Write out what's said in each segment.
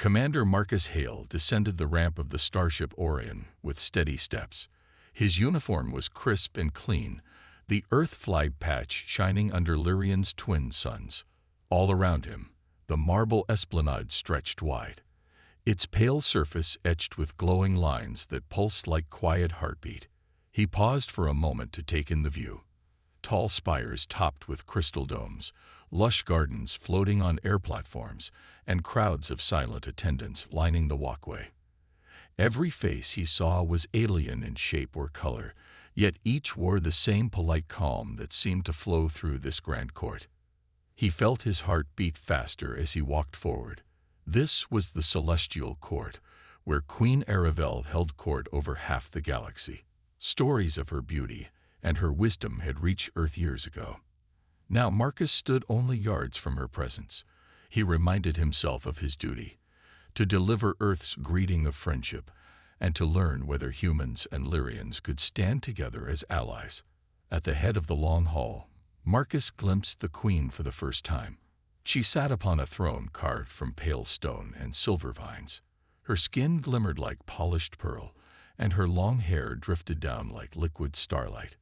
Commander Marcus Hale descended the ramp of the starship Orion with steady steps. His uniform was crisp and clean, the Earth flag patch shining under Lyrian's twin suns. All around him, the marble esplanade stretched wide, its pale surface etched with glowing lines that pulsed like quiet heartbeat. He paused for a moment to take in the view. Tall spires topped with crystal domes, lush gardens floating on air platforms, and crowds of silent attendants lining the walkway. Every face he saw was alien in shape or color, yet each wore the same polite calm that seemed to flow through this grand court. He felt his heart beat faster as he walked forward. This was the celestial court, where Queen Aravel held court over half the galaxy. Stories of her beauty and her wisdom had reached Earth years ago. Now Marcus stood only yards from her presence. He reminded himself of his duty, to deliver Earth's greeting of friendship, and to learn whether humans and Lyrians could stand together as allies. At the head of the long hall, Marcus glimpsed the Queen for the first time. She sat upon a throne carved from pale stone and silver vines. Her skin glimmered like polished pearl, and her long hair drifted down like liquid starlight.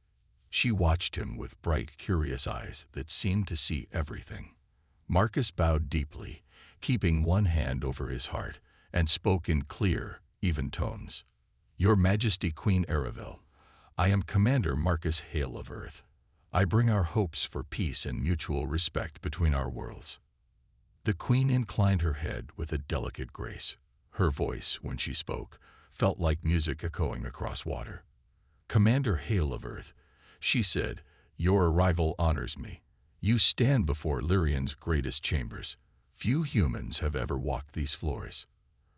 She watched him with bright, curious eyes that seemed to see everything. Marcus bowed deeply, keeping one hand over his heart, and spoke in clear, even tones. "Your Majesty Queen Aravel, I am Commander Marcus Hale of Earth. I bring our hopes for peace and mutual respect between our worlds." The Queen inclined her head with a delicate grace. Her voice, when she spoke, felt like music echoing across water. "Commander Hale of Earth," she said, "your arrival honors me. You stand before Lyrian's greatest chambers. Few humans have ever walked these floors."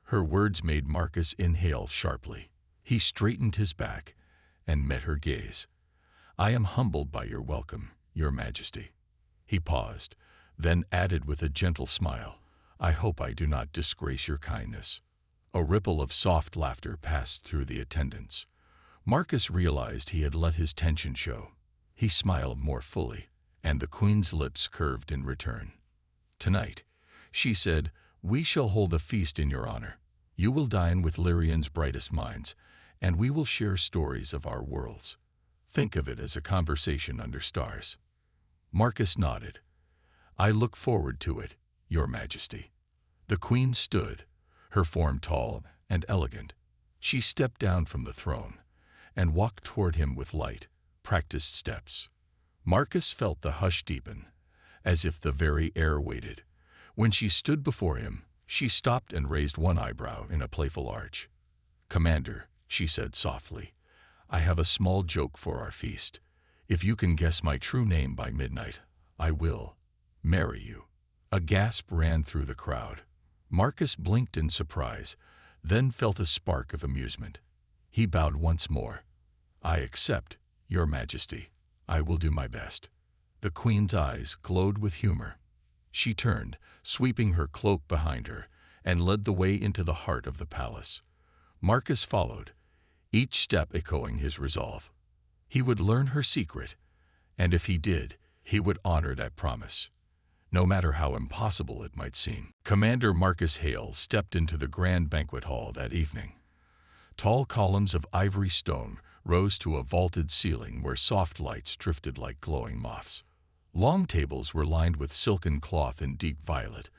Her words made Marcus inhale sharply. He straightened his back and met her gaze. "I am humbled by your welcome, Your Majesty." He paused, then added with a gentle smile, "I hope I do not disgrace your kindness." A ripple of soft laughter passed through the attendants. Marcus realized he had let his tension show. He smiled more fully, and the Queen's lips curved in return. "Tonight," she said, "we shall hold a feast in your honor. You will dine with Lyrian's brightest minds, and we will share stories of our worlds. Think of it as a conversation under stars." Marcus nodded. "I look forward to it, Your Majesty." The Queen stood, her form tall and elegant. She stepped down from the throne and walked toward him with light, practiced steps. Marcus felt the hush deepen, as if the very air waited. When she stood before him, she stopped and raised one eyebrow in a playful arch. "Commander," she said softly, "I have a small joke for our feast. If you can guess my true name by midnight, I will marry you." A gasp ran through the crowd. Marcus blinked in surprise, then felt a spark of amusement. He bowed once more. "I accept, Your Majesty. I will do my best." The Queen's eyes glowed with humor. She turned, sweeping her cloak behind her, and led the way into the heart of the palace. Marcus followed, each step echoing his resolve. He would learn her secret, and if he did, he would honor that promise, no matter how impossible it might seem. Commander Marcus Hale stepped into the grand banquet hall that evening. Tall columns of ivory stone rose to a vaulted ceiling where soft lights drifted like glowing moths. Long tables were lined with silken cloth in deep violet,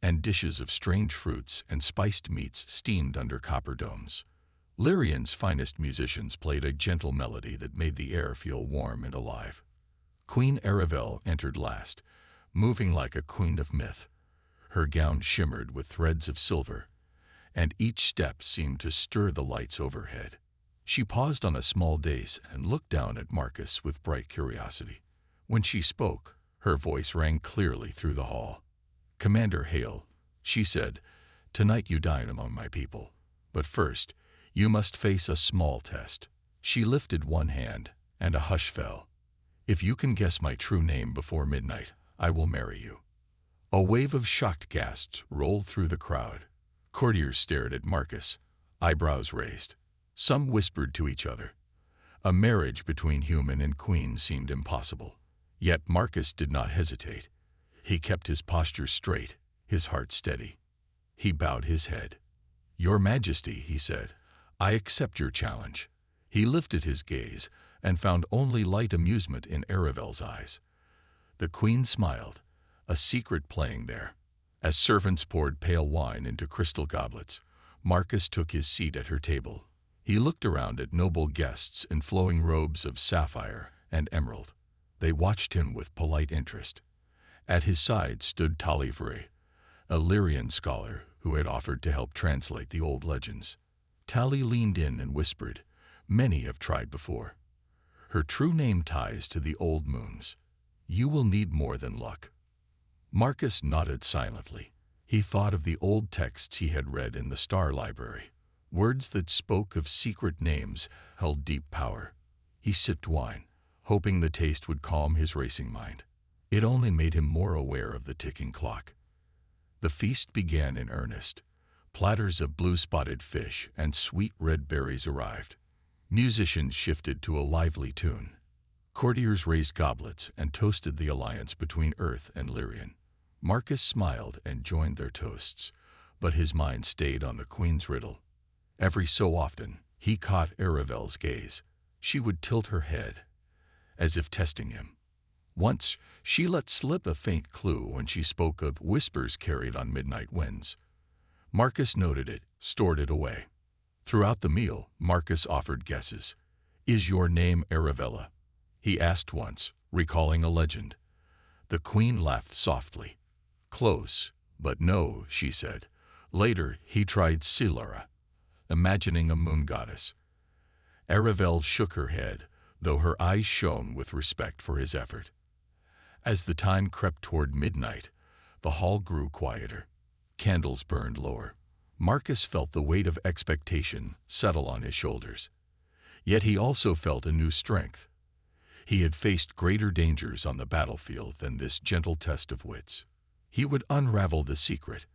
and dishes of strange fruits and spiced meats steamed under copper domes. Lyrian's finest musicians played a gentle melody that made the air feel warm and alive. Queen Aravel entered last, moving like a queen of myth. Her gown shimmered with threads of silver, and each step seemed to stir the lights overhead. She paused on a small dais and looked down at Marcus with bright curiosity. When she spoke, her voice rang clearly through the hall. "Commander Hale," she said, "tonight you dine among my people. But first, you must face a small test." She lifted one hand, and a hush fell. "If you can guess my true name before midnight, I will marry you." A wave of shocked gasps rolled through the crowd. Courtiers stared at Marcus, eyebrows raised. Some whispered to each other. A marriage between human and queen seemed impossible. Yet Marcus did not hesitate. He kept his posture straight, his heart steady. He bowed his head. "Your Majesty," he said, "I accept your challenge." He lifted his gaze and found only light amusement in Aravel's eyes. The queen smiled, a secret playing there. As servants poured pale wine into crystal goblets, Marcus took his seat at her table. He looked around at noble guests in flowing robes of sapphire and emerald. They watched him with polite interest. At his side stood Talivre, a Lyrian scholar who had offered to help translate the old legends. Tali leaned in and whispered, "Many have tried before. Her true name ties to the old moons. You will need more than luck." Marcus nodded silently. He thought of the old texts he had read in the Star Library. Words that spoke of secret names held deep power. He sipped wine, hoping the taste would calm his racing mind. It only made him more aware of the ticking clock. The feast began in earnest. Platters of blue-spotted fish and sweet red berries arrived. Musicians shifted to a lively tune. Courtiers raised goblets and toasted the alliance between Earth and Lyrian. Marcus smiled and joined their toasts, but his mind stayed on the queen's riddle. Every so often, he caught Aravel's gaze. She would tilt her head, as if testing him. Once, she let slip a faint clue when she spoke of whispers carried on midnight winds. Marcus noted it, stored it away. Throughout the meal, Marcus offered guesses. "Is your name Aravella?" he asked once, recalling a legend. The queen laughed softly. "Close, but no," she said. Later, he tried Silara, imagining a moon goddess. Aravel shook her head, though her eyes shone with respect for his effort. As the time crept toward midnight, the hall grew quieter. Candles burned lower. Marcus felt the weight of expectation settle on his shoulders. Yet he also felt a new strength. He had faced greater dangers on the battlefield than this gentle test of wits. He would unravel the secret,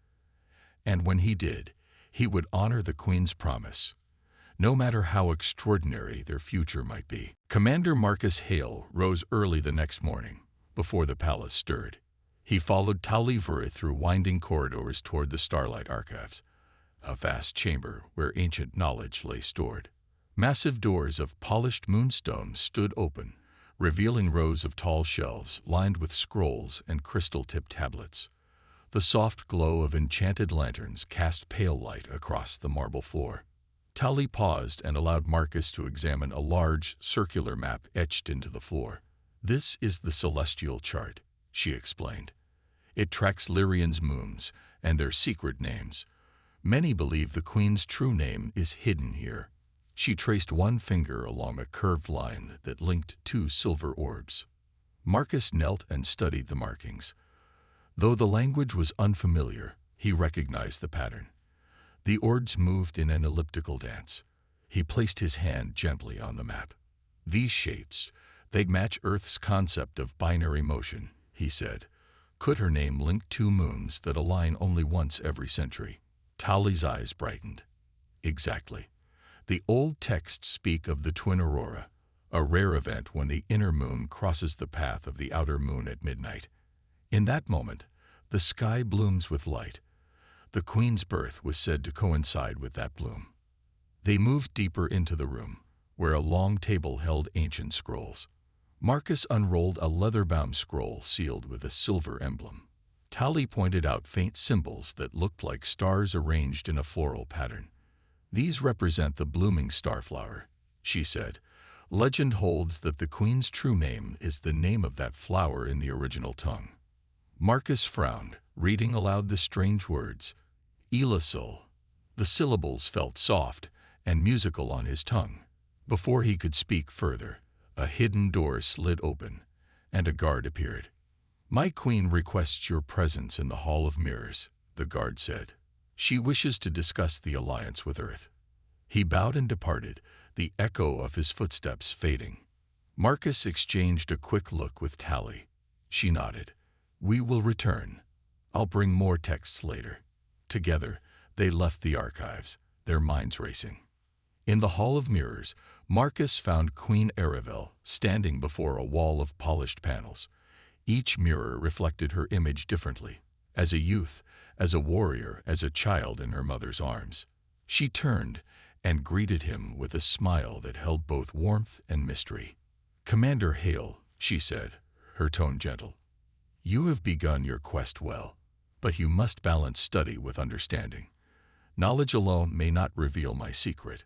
and when he did, he would honor the queen's promise, no matter how extraordinary their future might be. Commander Marcus Hale rose early the next morning, before the palace stirred. He followed Talivre through winding corridors toward the Starlight Archives, a vast chamber where ancient knowledge lay stored. Massive doors of polished moonstone stood open, revealing rows of tall shelves lined with scrolls and crystal-tipped tablets. The soft glow of enchanted lanterns cast pale light across the marble floor. Tali paused and allowed Marcus to examine a large, circular map etched into the floor. "This is the celestial chart," she explained. "It tracks Lyrian's moons and their secret names. Many believe the queen's true name is hidden here." She traced one finger along a curved line that linked two silver orbs. Marcus knelt and studied the markings. Though the language was unfamiliar, he recognized the pattern. The orbs moved in an elliptical dance. He placed his hand gently on the map. "These shapes, they match Earth's concept of binary motion," he said. "Could her name link two moons that align only once every century?" Tali's eyes brightened. "Exactly. The old texts speak of the twin aurora, a rare event when the inner moon crosses the path of the outer moon at midnight. In that moment, the sky blooms with light. The queen's birth was said to coincide with that bloom." They moved deeper into the room, where a long table held ancient scrolls. Marcus unrolled a leather-bound scroll sealed with a silver emblem. Tali pointed out faint symbols that looked like stars arranged in a floral pattern. "These represent the blooming starflower," she said. "Legend holds that the queen's true name is the name of that flower in the original tongue." Marcus frowned, reading aloud the strange words, "Elasul." The syllables felt soft and musical on his tongue. Before he could speak further, a hidden door slid open, and a guard appeared. "My queen requests your presence in the Hall of Mirrors," the guard said. "She wishes to discuss the alliance with Earth." He bowed and departed, the echo of his footsteps fading. Marcus exchanged a quick look with Tali. She nodded. "We will return. I'll bring more texts later." Together, they left the archives, their minds racing. In the Hall of Mirrors, Marcus found Queen Aravel standing before a wall of polished panels. Each mirror reflected her image differently, as a youth, as a warrior, as a child in her mother's arms. She turned and greeted him with a smile that held both warmth and mystery. "Commander Hale," she said, her tone gentle, "you have begun your quest well, but you must balance study with understanding. Knowledge alone may not reveal my secret."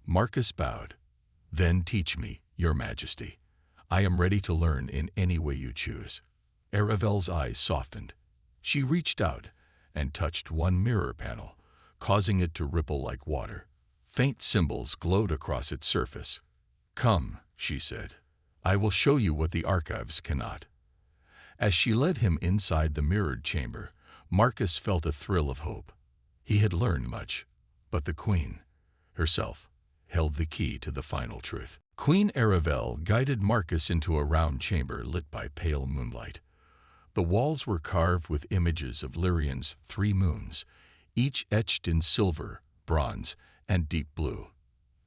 Marcus bowed. "Then teach me, Your Majesty. I am ready to learn in any way you choose." Aravel's eyes softened. She reached out and touched one mirror panel, causing it to ripple like water. Faint symbols glowed across its surface. "Come," she said, "I will show you what the archives cannot." As she led him inside the mirrored chamber, Marcus felt a thrill of hope. He had learned much, but the Queen, herself, held the key to the final truth. Queen Aravel guided Marcus into a round chamber lit by pale moonlight. The walls were carved with images of Lyrian's 3 moons, each etched in silver, bronze, and deep blue.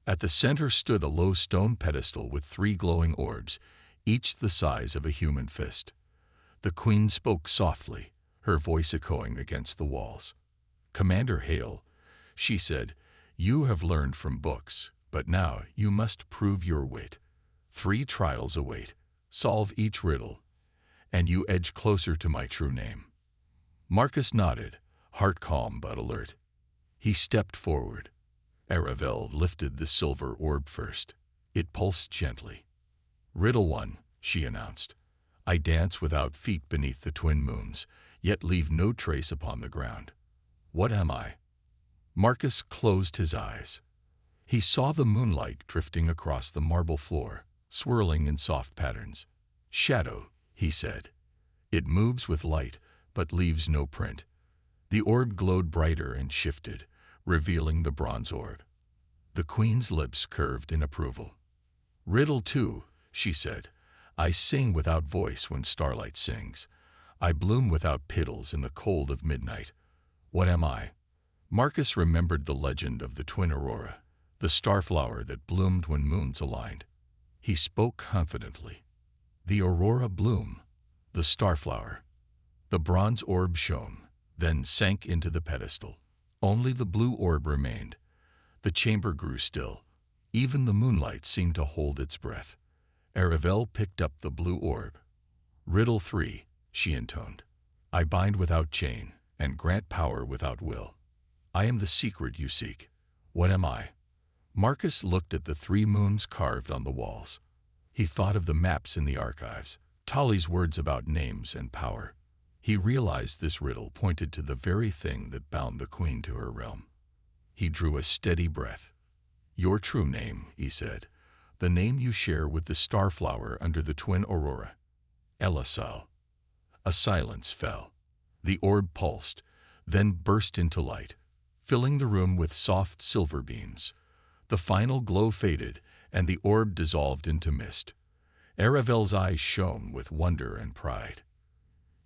At the center stood a low stone pedestal with 3 glowing orbs, each the size of a human fist. The Queen spoke softly, her voice echoing against the walls. "Commander Hale," she said, "you have learned from books, but now you must prove your wit. 3 trials await. Solve each riddle, and you edge closer to my true name." Marcus nodded, heart calm but alert. He stepped forward. Aravel lifted the silver orb first. It pulsed gently. "Riddle 1, she announced. "I dance without feet beneath the twin moons, yet leave no trace upon the ground. What am I?" Marcus closed his eyes. He saw the moonlight drifting across the marble floor, swirling in soft patterns. "Shadow," he said. "It moves with light, but leaves no print." The orb glowed brighter and shifted, revealing the bronze orb. The Queen's lips curved in approval. "Riddle 2, she said. "I sing without voice when starlight sings. I bloom without petals in the cold of midnight. What am I?" Marcus remembered the legend of the twin aurora, the starflower that bloomed when moons aligned. He spoke confidently. "The aurora bloom, the starflower." The bronze orb shone, then sank into the pedestal. Only the blue orb remained. The chamber grew still. Even the moonlight seemed to hold its breath. Aravel picked up the blue orb. "Riddle 3, she intoned. "I bind without chain, and grant power without will. I am the secret you seek. What am I?" Marcus looked at the 3 moons carved on the walls. He thought of the maps in the archives, Tali's words about names and power. He realized this riddle pointed to the very thing that bound the Queen to her realm. He drew a steady breath. "Your true name," he said, "the name you share with the starflower under the twin aurora." Elisal. A silence fell. The orb pulsed, then burst into light, filling the room with soft silver beams. The final glow faded, and the orb dissolved into mist. Aravel's eyes shone with wonder and pride.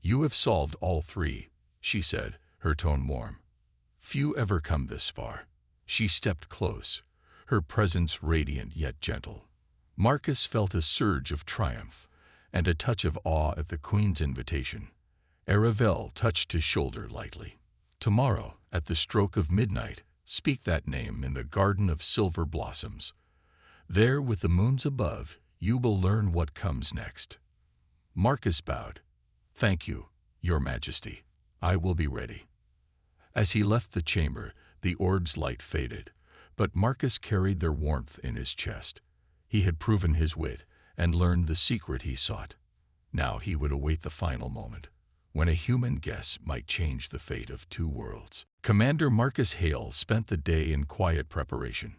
"You have solved all 3, she said, her tone warm. "Few ever come this far." She stepped close, her presence radiant yet gentle. Marcus felt a surge of triumph and a touch of awe at the Queen's invitation. Aravel touched his shoulder lightly. "Tomorrow, at the stroke of midnight, speak that name in the garden of silver blossoms. There, with the moons above, you will learn what comes next." Marcus bowed. "Thank you, Your Majesty. I will be ready." As he left the chamber, the orb's light faded, but Marcus carried their warmth in his chest. He had proven his wit and learned the secret he sought. Now he would await the final moment, when a human guess might change the fate of 2 worlds. Commander Marcus Hale spent the day in quiet preparation.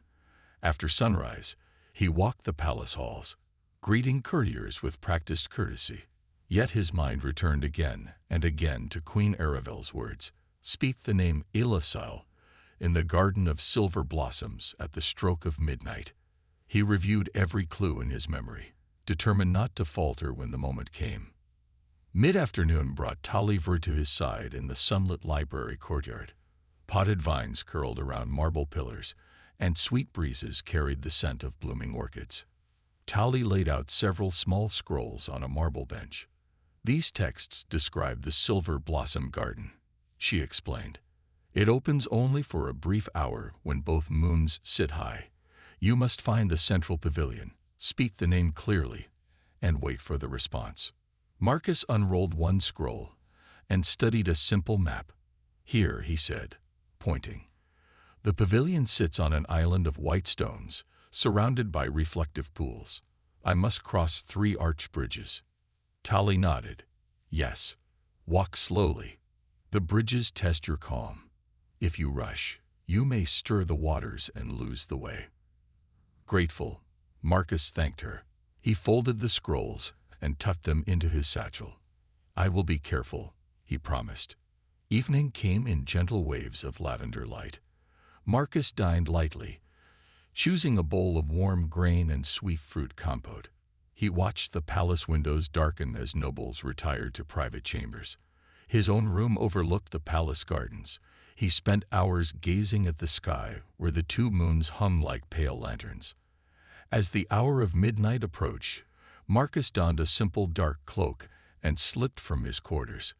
After sunrise, he walked the palace halls, greeting courtiers with practiced courtesy. Yet his mind returned again and again to Queen Aravel's words. "Speak the name Elisal in the garden of silver blossoms at the stroke of midnight." He reviewed every clue in his memory, determined not to falter when the moment came. Mid-afternoon brought Taliver to his side in the sunlit library courtyard. Potted vines curled around marble pillars, and sweet breezes carried the scent of blooming orchids. Tali laid out several small scrolls on a marble bench. These texts describe the Silver Blossom Garden, she explained. It opens only for a brief hour when both moons sit high. You must find the central pavilion, speak the name clearly, and wait for the response. Marcus unrolled one scroll and studied a simple map. Here, he said, pointing. The pavilion sits on an island of white stones, surrounded by reflective pools. I must cross 3 arch bridges. Tali nodded. Yes. Walk slowly. The bridges test your calm. If you rush, you may stir the waters and lose the way. Grateful, Marcus thanked her. He folded the scrolls and tucked them into his satchel. I will be careful, he promised. Evening came in gentle waves of lavender light. Marcus dined lightly, choosing a bowl of warm grain and sweet fruit compote. He watched the palace windows darken as nobles retired to private chambers. His own room overlooked the palace gardens. He spent hours gazing at the sky where the 2 moons hum like pale lanterns. As the hour of midnight approached, Marcus donned a simple dark cloak and slipped from his quarters.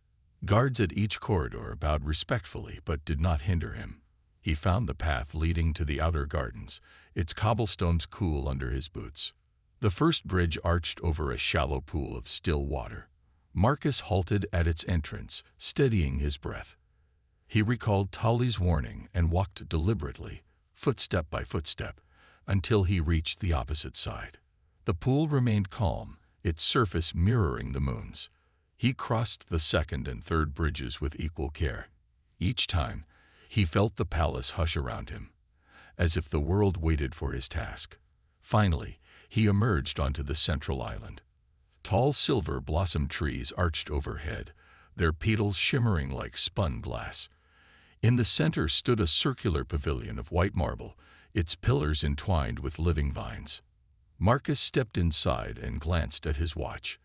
Guards at each corridor bowed respectfully but did not hinder him. He found the path leading to the outer gardens, its cobblestones cool under his boots. The first bridge arched over a shallow pool of still water. Marcus halted at its entrance, steadying his breath. He recalled Tali's warning and walked deliberately, footstep by footstep, until he reached the opposite side. The pool remained calm, its surface mirroring the moon's. He crossed the second and third bridges with equal care. Each time, he felt the palace hush around him, as if the world waited for his task. Finally, he emerged onto the central island. Tall silver blossom trees arched overhead, their petals shimmering like spun glass. In the center stood a circular pavilion of white marble, its pillars entwined with living vines. Marcus stepped inside and glanced at his watch.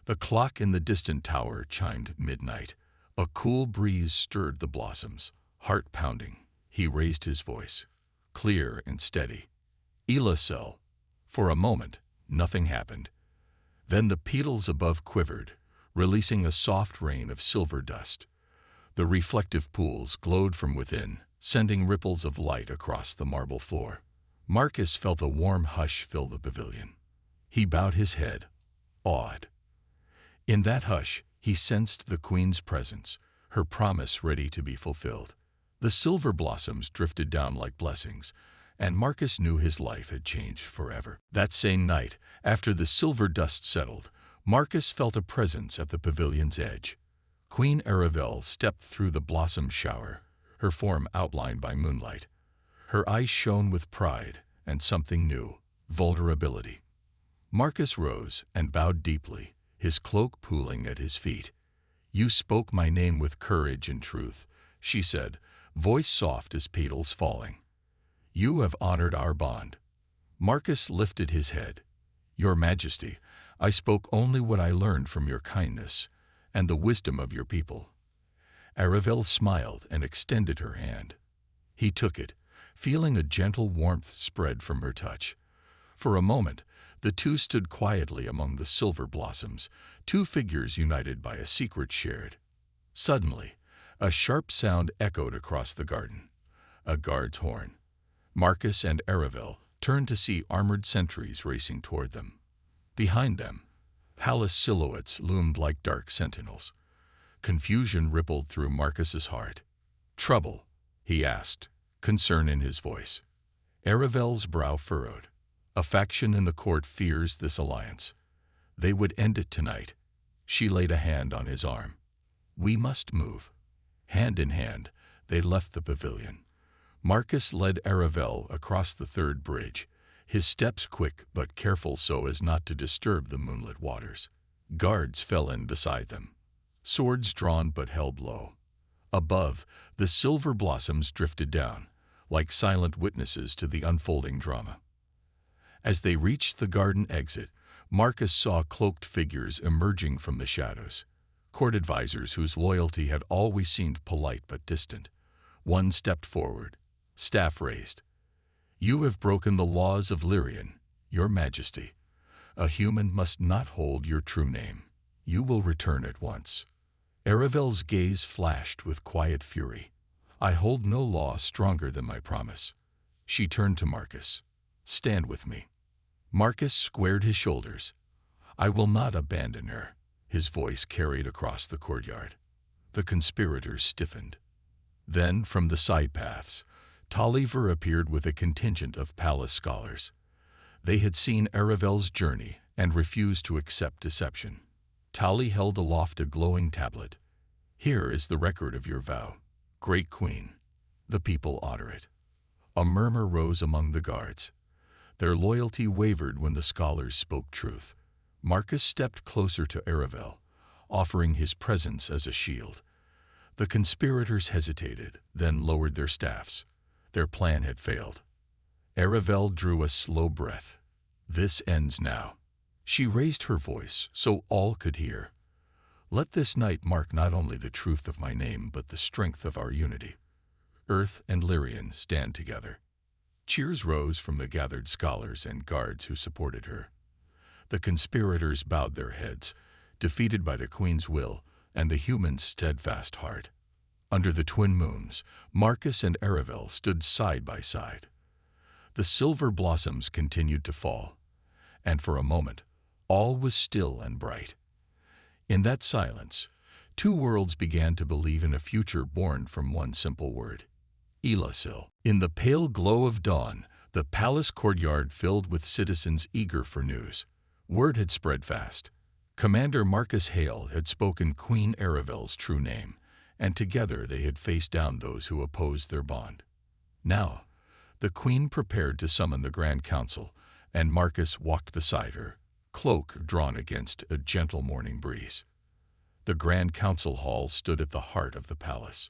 The clock in the distant tower chimed midnight. A cool breeze stirred the blossoms, heart pounding. He raised his voice, clear and steady. Elasel. For a moment, nothing happened. Then the petals above quivered, releasing a soft rain of silver dust. The reflective pools glowed from within, sending ripples of light across the marble floor. Marcus felt a warm hush fill the pavilion. He bowed his head, awed. In that hush, he sensed the queen's presence, her promise ready to be fulfilled. The silver blossoms drifted down like blessings, and Marcus knew his life had changed forever. That same night, after the silver dust settled, Marcus felt a presence at the pavilion's edge. Queen Aravel stepped through the blossom shower, her form outlined by moonlight. Her eyes shone with pride and something new, vulnerability. Marcus rose and bowed deeply, his cloak pooling at his feet. You spoke my name with courage and truth, she said, voice soft as petals falling. You have honored our bond. Marcus lifted his head. Your Majesty, I spoke only what I learned from your kindness and the wisdom of your people. Aravel smiled and extended her hand. He took it, feeling a gentle warmth spread from her touch. For a moment, the two stood quietly among the silver blossoms, 2 figures united by a secret shared. Suddenly, a sharp sound echoed across the garden. A guard's horn. Marcus and Aravel turned to see armored sentries racing toward them. Behind them, palace silhouettes loomed like dark sentinels. Confusion rippled through Marcus's heart. Trouble, he asked, concern in his voice. Aravel's brow furrowed. A faction in the court fears this alliance. They would end it tonight. She laid a hand on his arm. We must move. Hand in hand, they left the pavilion. Marcus led Aravel across the third bridge, his steps quick but careful so as not to disturb the moonlit waters. Guards fell in beside them, swords drawn but held low. Above, the silver blossoms drifted down, like silent witnesses to the unfolding drama. As they reached the garden exit, Marcus saw cloaked figures emerging from the shadows, court advisors whose loyalty had always seemed polite but distant. One stepped forward, staff raised. You have broken the laws of Lyrian, your Majesty. A human must not hold your true name. You will return at once. Aravel's gaze flashed with quiet fury. I hold no law stronger than my promise. She turned to Marcus. Stand with me. Marcus squared his shoulders. I will not abandon her. His voice carried across the courtyard. The conspirators stiffened. Then, from the side paths, Tolliver appeared with a contingent of palace scholars. They had seen Aravel's journey and refused to accept deception. Tali held aloft a glowing tablet. Here is the record of your vow, Great Queen. The people honor it. A murmur rose among the guards. Their loyalty wavered when the scholars spoke truth. Marcus stepped closer to Aravel, offering his presence as a shield. The conspirators hesitated, then lowered their staffs. Their plan had failed. Aravel drew a slow breath. This ends now. She raised her voice so all could hear. Let this night mark not only the truth of my name, but the strength of our unity. Earth and Lyrian stand together. Cheers rose from the gathered scholars and guards who supported her. The conspirators bowed their heads, defeated by the Queen's will and the human's steadfast heart. Under the twin moons, Marcus and Aravel stood side by side. The silver blossoms continued to fall, and for a moment, all was still and bright. In that silence, two worlds began to believe in a future born from one simple word, Elasil. In the pale glow of dawn, the palace courtyard filled with citizens eager for news. Word had spread fast. Commander Marcus Hale had spoken Queen Aravel's true name, and together they had faced down those who opposed their bond. Now, the Queen prepared to summon the Grand Council, and Marcus walked beside her, cloak drawn against a gentle morning breeze. The Grand Council Hall stood at the heart of the palace.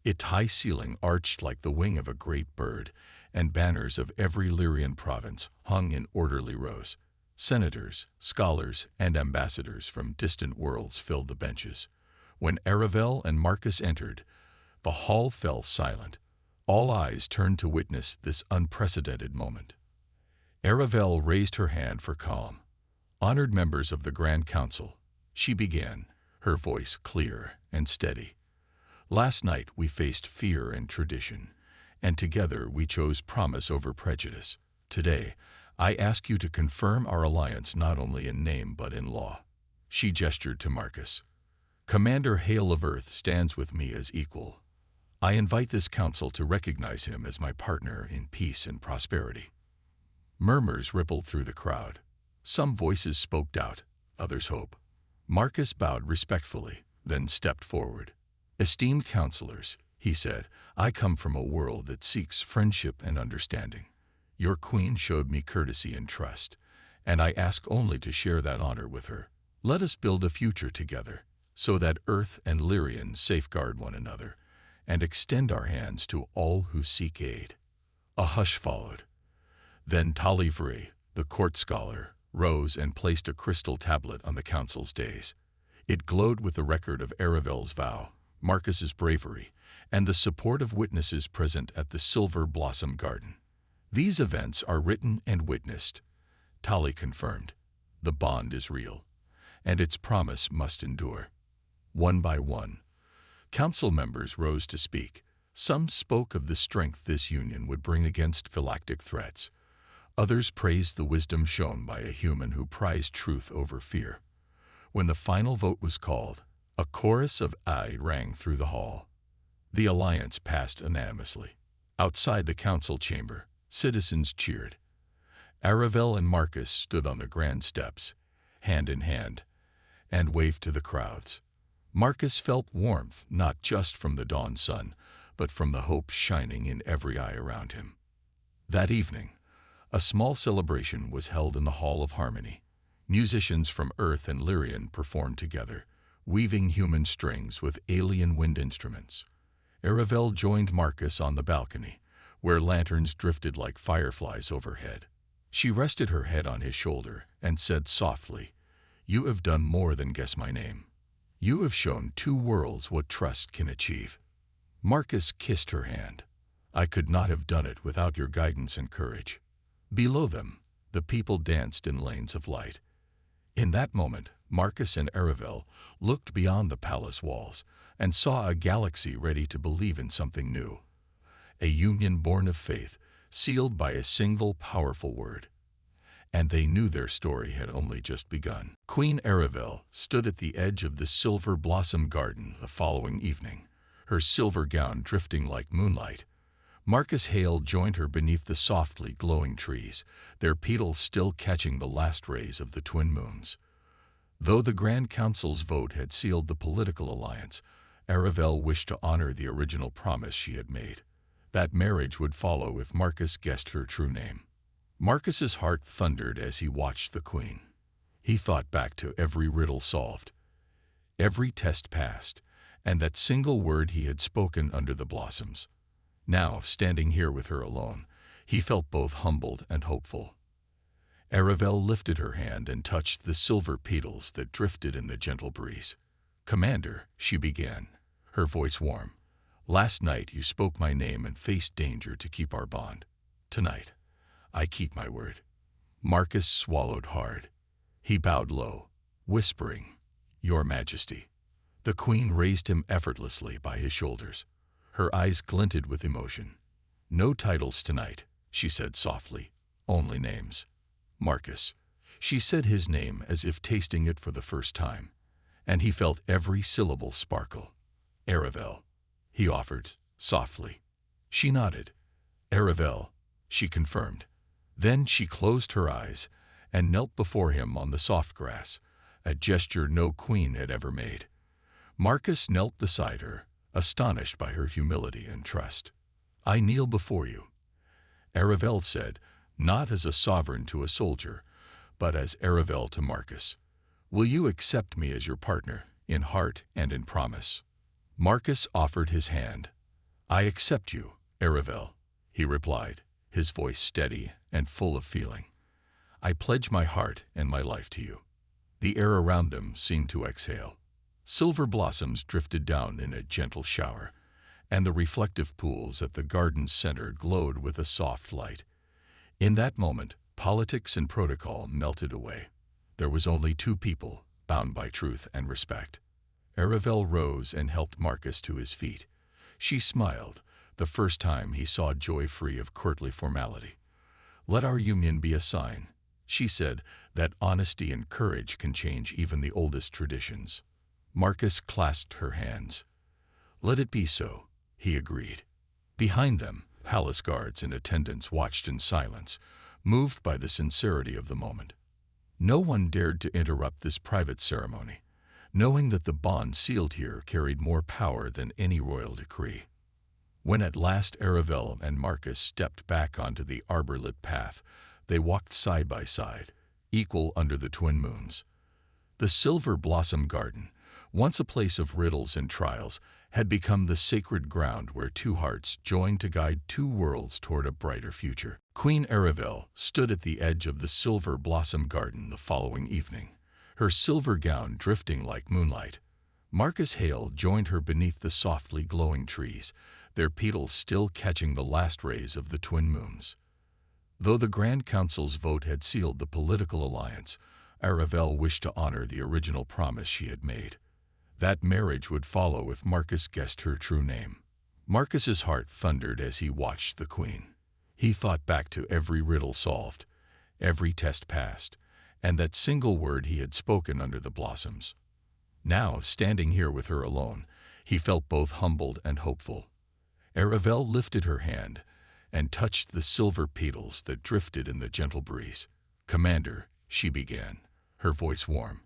Its high ceiling arched like the wing of a great bird, and banners of every Lyrian province hung in orderly rows. Senators, scholars, and ambassadors from distant worlds filled the benches. When Aravel and Marcus entered, the hall fell silent. All eyes turned to witness this unprecedented moment. Aravel raised her hand for calm. Honored members of the Grand Council, she began, her voice clear and steady. Last night we faced fear and tradition, and together we chose promise over prejudice. Today, I ask you to confirm our alliance not only in name but in law. She gestured to Marcus. Commander Hale of Earth stands with me as equal. I invite this council to recognize him as my partner in peace and prosperity. Murmurs rippled through the crowd. Some voices spoke doubt, others hope. Marcus bowed respectfully, then stepped forward. Esteemed counselors, he said, I come from a world that seeks friendship and understanding. Your queen showed me courtesy and trust, and I ask only to share that honor with her. Let us build a future together, so that Earth and Lyrian safeguard one another, and extend our hands to all who seek aid. A hush followed. Then Tolliver, the court scholar, rose and placed a crystal tablet on the council's dais. It glowed with the record of Aravel's vow, Marcus's bravery, and the support of witnesses present at the Silver Blossom Garden. These events are written and witnessed. Tali confirmed. The bond is real, and its promise must endure. One by one, council members rose to speak. Some spoke of the strength this union would bring against galactic threats. Others praised the wisdom shown by a human who prized truth over fear. When the final vote was called, a chorus of "Aye" rang through the hall. The alliance passed unanimously. Outside the council chamber, citizens cheered. Aravel and Marcus stood on the grand steps, hand in hand, and waved to the crowds. Marcus felt warmth not just from the dawn sun, but from the hope shining in every eye around him. That evening, a small celebration was held in the Hall of Harmony. Musicians from Earth and Lyrian performed together, weaving human strings with alien wind instruments. Aravel joined Marcus on the balcony, where lanterns drifted like fireflies overhead. She rested her head on his shoulder and said softly, "You have done more than guess my name. You have shown two worlds what trust can achieve." Marcus kissed her hand. "I could not have done it without your guidance and courage." Below them, the people danced in lanes of light. In that moment, Marcus and Aravel looked beyond the palace walls and saw a galaxy ready to believe in something new. A union born of faith, sealed by a single powerful word. And they knew their story had only just begun. Queen Aravel stood at the edge of the silver blossom garden the following evening, her silver gown drifting like moonlight. Marcus Hale joined her beneath the softly glowing trees, their petals still catching the last rays of the twin moons. Though the Grand Council's vote had sealed the political alliance, Aravel wished to honor the original promise she had made. That marriage would follow if Marcus guessed her true name. Marcus's heart thundered as he watched the queen. He thought back to every riddle solved, every test passed, and that single word he had spoken under the blossoms. Now, standing here with her alone, he felt both humbled and hopeful. Aravel lifted her hand and touched the silver petals that drifted in the gentle breeze. "Commander," she began, her voice warm, "last night you spoke my name and faced danger to keep our bond. Tonight, I keep my word." Marcus swallowed hard. He bowed low, whispering, "Your Majesty." The queen raised him effortlessly by his shoulders. Her eyes glinted with emotion. "No titles tonight," she said softly, "only names." Marcus. She said his name as if tasting it for the first time, and he felt every syllable sparkle. "Aravel," he offered, softly. She nodded. "Aravel," she confirmed. Then she closed her eyes and knelt before him on the soft grass, a gesture no queen had ever made. Marcus knelt beside her, astonished by her humility and trust. "I kneel before you," Aravel said, not as a sovereign to a soldier, but as Aravel to Marcus. "Will you accept me as your partner, in heart and in promise?" Marcus offered his hand. "I accept you, Aravel," he replied, his voice steady and full of feeling. "I pledge my heart and my life to you." The air around them seemed to exhale. Silver blossoms drifted down in a gentle shower, and the reflective pools at the garden's center glowed with a soft light. In that moment, politics and protocol melted away. There was only two people, bound by truth and respect. Aravel rose and helped Marcus to his feet. She smiled, the first time he saw joy free of courtly formality. "Let our union be a sign," she said, "that honesty and courage can change even the oldest traditions." Marcus clasped her hands. "Let it be so," he agreed. Behind them, palace guards and attendants watched in silence, moved by the sincerity of the moment. No one dared to interrupt this private ceremony, knowing that the bond sealed here carried more power than any royal decree. When at last Aravel and Marcus stepped back onto the arbor-lit path, they walked side by side, equal under the twin moons. The silver blossom garden, once a place of riddles and trials, had become the sacred ground where two hearts joined to guide two worlds toward a brighter future. Queen Aravel stood at the edge of the silver blossom garden the following evening, her silver gown drifting like moonlight. Marcus Hale joined her beneath the softly glowing trees, their petals still catching the last rays of the twin moons. Though the Grand Council's vote had sealed the political alliance, Aravel wished to honor the original promise she had made. That marriage would follow if Marcus guessed her true name. Marcus's heart thundered as he watched the queen. He thought back to every riddle solved, every test passed, and that single word he had spoken under the blossoms. Now, standing here with her alone, he felt both humbled and hopeful. Aravel lifted her hand and touched the silver petals that drifted in the gentle breeze. "Commander," she began, her voice warm,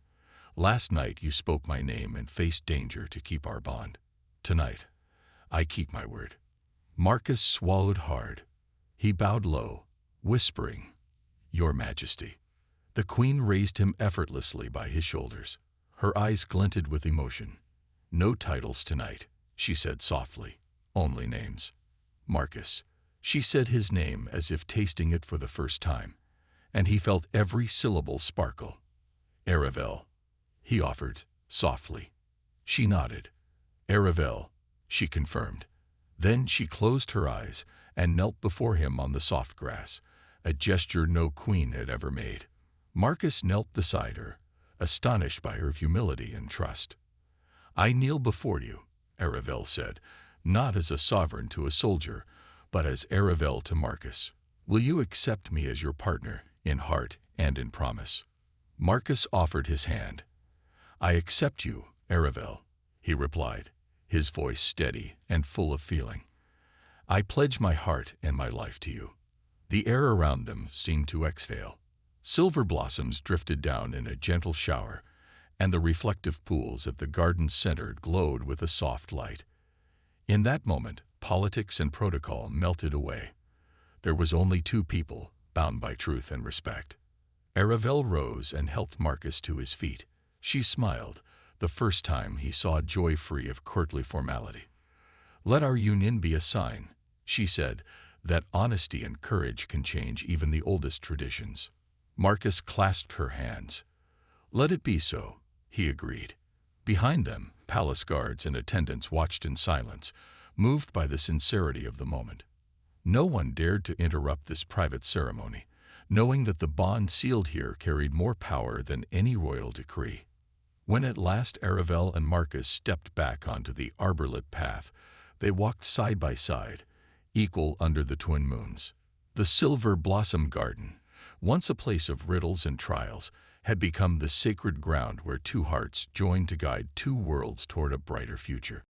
"last night you spoke my name and faced danger to keep our bond. Tonight, I keep my word." Marcus swallowed hard. He bowed low, whispering, "Your Majesty." The queen raised him effortlessly by his shoulders. Her eyes glinted with emotion. "No titles tonight," she said softly, "only names." "Marcus." She said his name as if tasting it for the first time, and he felt every syllable sparkle. "Aravel," he offered, softly. She nodded. "Aravel," she confirmed. Then she closed her eyes and knelt before him on the soft grass, a gesture no queen had ever made. Marcus knelt beside her, astonished by her humility and trust. "I kneel before you," Aravel said, "not as a sovereign to a soldier, but as Aravel to Marcus. Will you accept me as your partner, in heart and in promise?" Marcus offered his hand. "I accept you, Aravel," he replied, his voice steady and full of feeling. "I pledge my heart and my life to you." The air around them seemed to exhale. Silver blossoms drifted down in a gentle shower, and the reflective pools at the garden's center glowed with a soft light. In that moment, politics and protocol melted away. There was only two people, bound by truth and respect. Aravel rose and helped Marcus to his feet. She smiled, the first time he saw joy free of courtly formality. "Let our union be a sign," she said, "that honesty and courage can change even the oldest traditions." Marcus clasped her hands. "Let it be so," he agreed. Behind them, palace guards and attendants watched in silence, moved by the sincerity of the moment. No one dared to interrupt this private ceremony, knowing that the bond sealed here carried more power than any royal decree. When at last Aravel and Marcus stepped back onto the arbor-lit path, they walked side by side, equal under the twin moons. The silver blossom garden, once a place of riddles and trials, had become the sacred ground where two hearts joined to guide two worlds toward a brighter future.